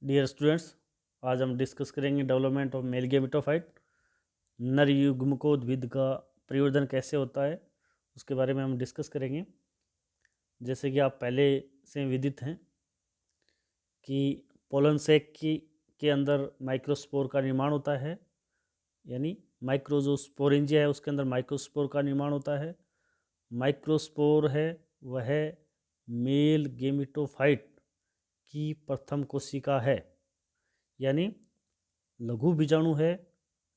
Dear students, आज हम discuss करेंगे डेवलपमेंट ऑफ मेल गेमेटोफाइट। नर युग्मकोद्भिद का परिवर्धन कैसे होता है उसके बारे में हम डिस्कस करेंगे। जैसे कि आप पहले से विदित हैं कि पोलन सैक के अंदर माइक्रोस्पोर का निर्माण होता है, यानी माइक्रो जो स्पोरेंजिया है उसके अंदर माइक्रोस्पोर का निर्माण होता है। माइक्रोस्पोर है वह मेल गेमेटोफाइट की प्रथम कोशिका है, यानी लघु बीजाणु है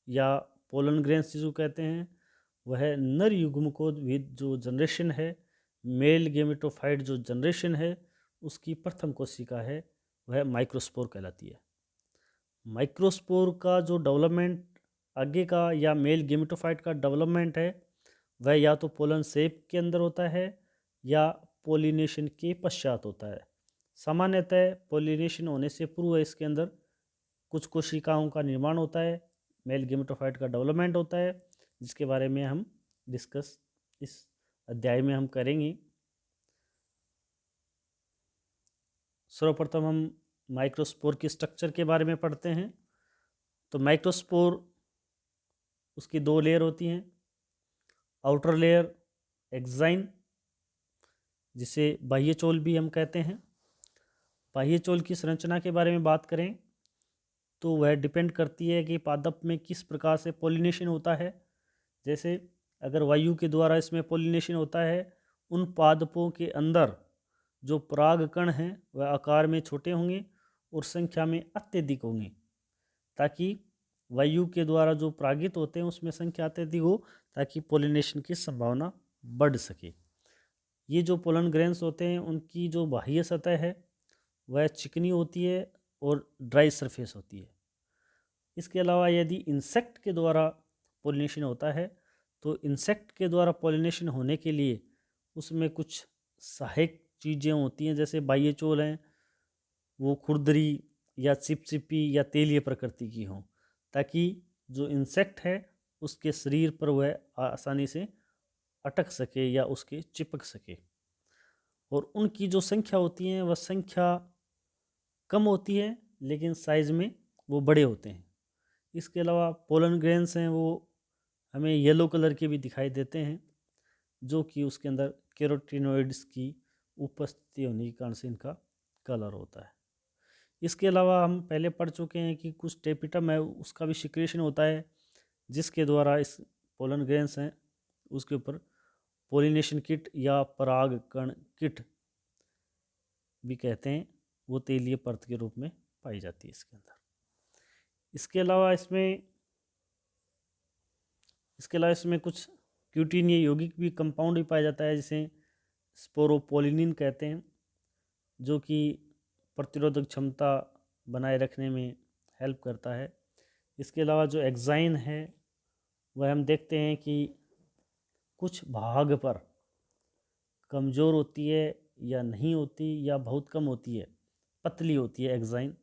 या पोलन ग्रेन्स जिसको कहते हैं। वह नर युग्मकोद्भिद जो जनरेशन है, मेल गेमेटोफाइट जो जनरेशन है, उसकी प्रथम कोशिका है, वह माइक्रोस्पोर कहलाती है। माइक्रोस्पोर का जो डेवलपमेंट आगे का या मेल गेमेटोफाइट का डेवलपमेंट है वह या तो पोलन सेप के अंदर होता है या पोलिनेशन के पश्चात होता है। सामान्यतः पोलिनेशन होने से पूर्व इसके अंदर कुछ कोशिकाओं का निर्माण होता है, मेल गेमेटोफाइट का डेवलपमेंट होता है, जिसके बारे में हम डिस्कस इस अध्याय में हम करेंगे। सर्वप्रथम हम माइक्रोस्पोर की स्ट्रक्चर के बारे में पढ़ते हैं। तो माइक्रोस्पोर उसकी दो लेयर होती हैं। आउटर लेयर एक्साइन, जिसे बाह्य चोल भी हम कहते हैं। बाह्य चोल की संरचना के बारे में बात करें तो वह डिपेंड करती है कि पादप में किस प्रकार से पोलिनेशन होता है। जैसे अगर वायु के द्वारा इसमें पोलिनेशन होता है, उन पादपों के अंदर जो परागकण हैं वह आकार में छोटे होंगे और संख्या में अत्यधिक होंगे, ताकि वायु के द्वारा जो परागित होते हैं उसमें संख्या अत्यधिक हो, ताकि पोलिनेशन की संभावना बढ़ सके। ये जो पोलन ग्रेन्स होते हैं उनकी जो बाह्य सतह है वह चिकनी होती है और ड्राई सरफेस होती है। इसके अलावा यदि इंसेक्ट के द्वारा पोलिनेशन होता है तो इंसेक्ट के द्वारा पोलिनेशन होने के लिए उसमें कुछ सहायक चीज़ें होती हैं, जैसे बाह्य चोल हैं वो खुरदरी या चिपचिपी या तेलीय प्रकृति की हों, ताकि जो इंसेक्ट है उसके शरीर पर वह आसानी से अटक सके या उसके चिपक सके। और उनकी जो संख्या होती है वह संख्या कम होती है, लेकिन साइज़ में वो बड़े होते हैं। इसके अलावा पोलन ग्रेन्स हैं वो हमें येलो कलर के भी दिखाई देते हैं, जो कि उसके अंदर कैरोटीनॉइड्स की उपस्थिति होने के कारण से इनका कलर होता है। इसके अलावा हम पहले पढ़ चुके हैं कि कुछ टेपिटम है उसका भी सिक्रेशन होता है, जिसके द्वारा इस पोलन ग्रेन्स हैं उसके ऊपर पोलिनेशन किट या परागकण किट भी कहते हैं, वो तेलीय परत के रूप में पाई जाती है इसके अंदर। इसके अलावा इसमें कुछ क्यूटीनिय यौगिक भी कंपाउंड भी पाया जाता है, जिसे स्पोरोपोलिनिन कहते हैं, जो कि प्रतिरोधक क्षमता बनाए रखने में हेल्प करता है। इसके अलावा जो एक्साइन है वह हम देखते हैं कि कुछ भाग पर कमज़ोर होती है या नहीं होती या बहुत कम होती है, पतली होती है एक्साइन।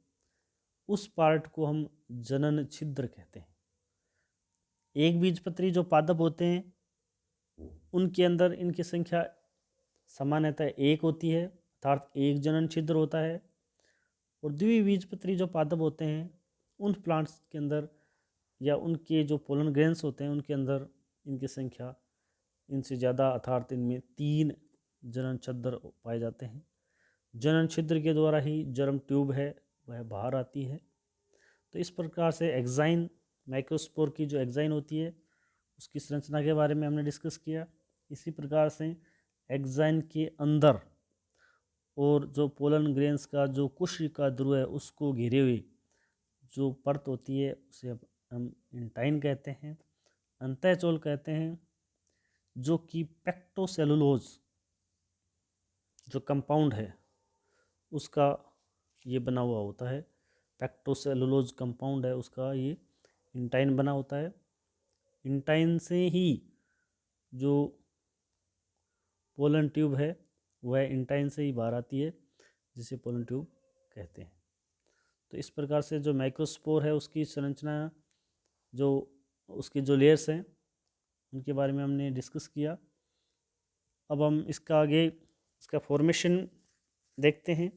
उस पार्ट को हम जनन छिद्र कहते हैं। एक बीजपत्री जो पादप होते हैं उनके अंदर इनकी संख्या सामान्यतः एक होती है, अर्थात एक जनन छिद्र होता है। और द्विबीजपत्री जो पादप होते हैं उन प्लांट्स के अंदर या उनके जो पोलन ग्रेन्स होते हैं उनके अंदर इनकी संख्या इनसे ज़्यादा, अर्थात इनमें 3 जनन छिद्र पाए जाते हैं। जनन छिद्र के द्वारा ही जर्म ट्यूब है वह बाहर आती है। तो इस प्रकार से एक्साइन, माइक्रोस्पोर की जो एक्साइन होती है उसकी संरचना के बारे में हमने डिस्कस किया। इसी प्रकार से एक्साइन के अंदर और जो पोलन ग्रेन्स का जो कोशिका ध्रुव है उसको घेरे हुए जो परत होती है उसे हम इंटाइन कहते हैं, अंतःचोल कहते हैं, जो कि पेक्टोसेलुलोज जो कंपाउंड है उसका ये बना हुआ होता है। पेक्टोसेलुलोज कंपाउंड है उसका ये इंटाइन बना होता है। इंटाइन से ही जो पोलन ट्यूब है वह इंटाइन से ही बाहर आती है, जिसे पोलन ट्यूब कहते हैं। तो इस प्रकार से जो माइक्रोस्पोर है उसकी संरचना, जो उसकी जो लेयर्स हैं उनके बारे में हमने डिस्कस किया। अब हम इसका आगे इसका फॉर्मेशन देखते हैं।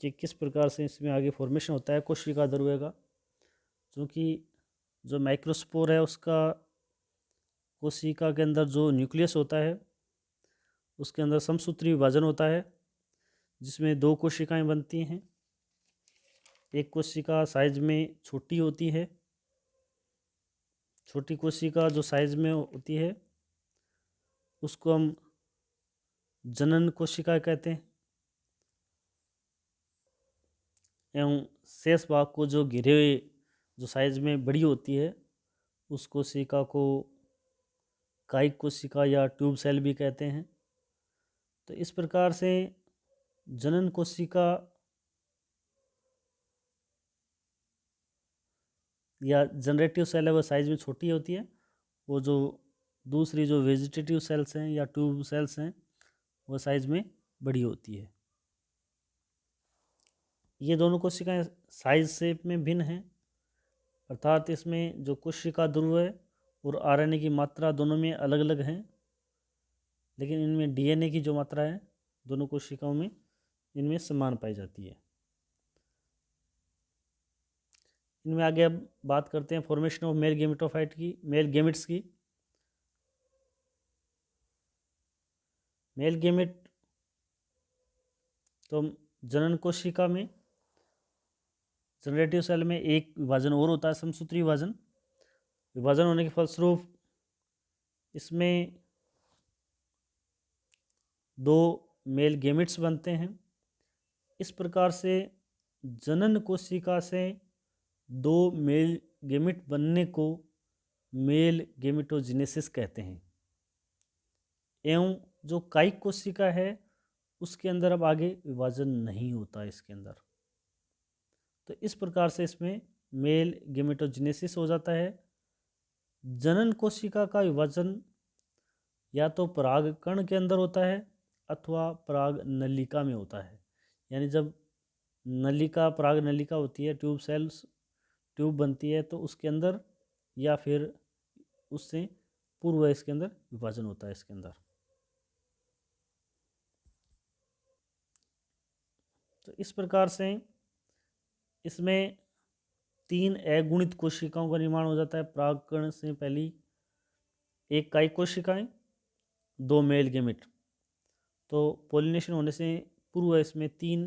कि किस प्रकार से इसमें आगे फॉर्मेशन होता है कोशिका ध्रुव का। क्योंकि जो माइक्रोस्पोर है उसका कोशिका के अंदर जो न्यूक्लियस होता है उसके अंदर समसूत्री विभाजन होता है, जिसमें दो कोशिकाएं बनती हैं। एक कोशिका साइज में छोटी होती है, छोटी कोशिका जो साइज में होती है उसको हम जनन कोशिका कहते हैं, एवं शेष भाग को जो घिरे हुए जो साइज में बड़ी होती है उस कोशिका को कायिक कोशिका या ट्यूब सेल भी कहते हैं। तो इस प्रकार से जनन कोशिका या जनरेटिव सेल है वो साइज में छोटी होती है, वो जो दूसरी जो वेजिटेटिव सेल्स हैं या ट्यूब सेल्स हैं वो साइज में बड़ी होती है। ये दोनों कोशिकाएं साइज शेप में भिन्न हैं, अर्थात इसमें जो कोशिका ध्रुव है और आरएनए की मात्रा दोनों में अलग अलग हैं, लेकिन इनमें डीएनए की जो मात्रा है दोनों कोशिकाओं में इनमें समान पाई जाती है। इनमें आगे अब बात करते हैं फॉर्मेशन ऑफ मेल गेमेटोफाइट की, मेल गेमिट्स की। मेल गेमिट तो जनन कोशिका में जनरेटिव सेल में एक विभाजन और होता है, समसूत्री विभाजन। विभाजन होने के फलस्वरूप इसमें दो मेल गेमिट्स बनते हैं। इस प्रकार से जनन कोशिका से दो मेल गेमिट बनने को मेल गेमिटोजेनेसिस कहते हैं। एवं जो कायिक कोशिका है उसके अंदर अब आगे विभाजन नहीं होता है इसके अंदर। तो इस प्रकार से इसमें मेल गेमेटोजेनेसिस हो जाता है। जनन कोशिका का विभाजन या तो परागकण के अंदर होता है अथवा पराग नलिका में होता है। यानी जब नलिका पराग नलिका होती है, ट्यूब सेल्स ट्यूब बनती है, तो उसके अंदर या फिर उससे पूर्व इसके अंदर विभाजन होता है इसके अंदर। तो इस प्रकार से इसमें तीन अगुणित कोशिकाओं का निर्माण हो जाता है। परागकण से पहली एक कायिक कोशिकाएं, दो मेल गेमिट। तो पोलिनेशन होने से पूर्व इसमें तीन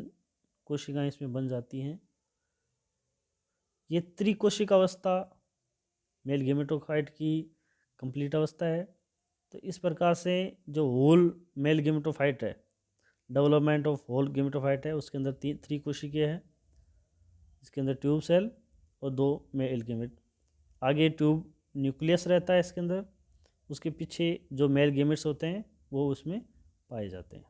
कोशिकाएं इसमें बन जाती हैं। ये त्रिकोशिक अवस्था मेल गेमेटोफाइट की कंप्लीट अवस्था है। तो इस प्रकार से जो होल मेल गेमेटोफाइट है, डेवलपमेंट ऑफ होल गेमेटोफाइट है, उसके अंदर त्रिकोशिकीय है। इसके अंदर ट्यूब सेल और दो मेल गेमेट। आगे ट्यूब न्यूक्लियस रहता है इसके अंदर, उसके पीछे जो मेल गेमेट्स होते हैं वो उसमें पाए जाते हैं।